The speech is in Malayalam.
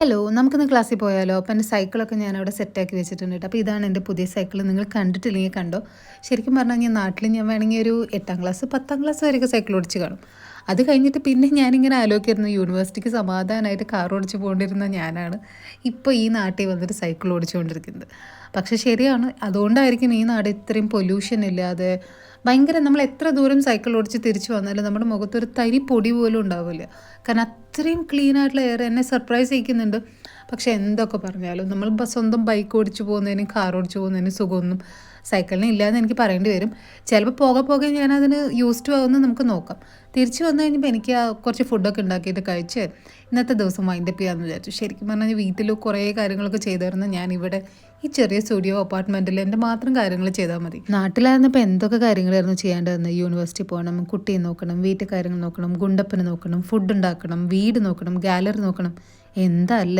ഹലോ, നമുക്കിന്ന് ക്ലാസ്സിൽ പോയാലോ? അപ്പം എൻ്റെ സൈക്കിളൊക്കെ ഞാനവിടെ സെറ്റാക്കി വെച്ചിട്ടുണ്ട് കേട്ടോ. അപ്പോൾ ഇതാണ് എൻ്റെ പുതിയ സൈക്കിൾ. നിങ്ങൾ കണ്ടിട്ടില്ലെങ്കിൽ കണ്ടോ. ശരിക്കും പറഞ്ഞാൽ ഞാൻ നാട്ടിൽ ഞാൻ വേണമെങ്കിൽ ഒരു 8ാം ക്ലാസ് 10ാം ക്ലാസ് വരെയൊക്കെ സൈക്കിൾ ഓടിച്ച് കാണും. അത് കഴിഞ്ഞിട്ട് പിന്നെ ഞാനിങ്ങനെ ആലോചിക്കായിരുന്നു, യൂണിവേഴ്സിറ്റിക്ക് സമാധാനമായിട്ട് കാർ ഓടിച്ച് പോകേണ്ടിരുന്ന ഞാനാണ് ഇപ്പോൾ ഈ നാട്ടിൽ വന്നിട്ട് സൈക്കിൾ ഓടിച്ചുകൊണ്ടിരിക്കുന്നത്. പക്ഷേ ശരിയാണ്, അതുകൊണ്ടായിരിക്കും ഈ നാട് ഇത്രയും പൊല്യൂഷൻ ഇല്ലാതെ ഭയങ്കര, നമ്മൾ എത്ര ദൂരം സൈക്കിൾ ഓടിച്ച് തിരിച്ചു വന്നാലും നമ്മുടെ മുഖത്തൊരു തരി പൊടി പോലും ഉണ്ടാവില്ല. കാരണം അത്രയും ക്ലീൻ ആയിട്ടുള്ള എയർ എന്നെ സർപ്രൈസ് ചെയ്യിക്കുന്നുണ്ട്. പക്ഷേ എന്തൊക്കെ പറഞ്ഞാലും നമ്മൾ സ്വന്തം ബൈക്ക് ഓടിച്ച് പോകുന്നതിനും കാർ ഓടിച്ച് പോകുന്നതിനും സുഖമൊന്നും സൈക്കിളിന് ഇല്ലയെന്ന് എനിക്ക് പറയേണ്ടി വരും. ചിലപ്പോൾ പോകെ പോകെ ഞാനതിന് യൂസ് ടു ആവുമെന്ന് നമുക്ക് നോക്കാം. തിരിച്ചു വന്നു കഴിഞ്ഞപ്പോൾ എനിക്ക് കുറച്ച് ഫുഡൊക്കെ ഉണ്ടാക്കിയിട്ട് കഴിച്ച് ഇന്നത്തെ ദിവസം വൈൻഡപ്പ് ചെയ്യാമെന്ന് വിചാരിച്ചു. ശരിക്കും പറഞ്ഞാൽ വീട്ടിൽ കുറേ കാര്യങ്ങളൊക്കെ ചെയ്തിരുന്ന ഞാനിവിടെ ഈ ചെറിയ സ്റ്റുഡിയോ അപ്പാർട്ട്മെൻറ്റിൽ എൻ്റെ മാത്രം കാര്യങ്ങൾ ചെയ്താൽ മതി. നാട്ടിലായിരുന്നപ്പോൾ എന്തൊക്കെ കാര്യങ്ങളായിരുന്നു ചെയ്യേണ്ടതെന്ന്. യൂണിവേഴ്സിറ്റി പോകണം, കുട്ടിയെ നോക്കണം, വീട്ടിൽ കാര്യങ്ങൾ നോക്കണം, ഗുണ്ടപ്പനെ നോക്കണം, ഫുഡ് ഉണ്ടാക്കണം, വീട് നോക്കണം, ഗാലറി നോക്കണം, എന്താ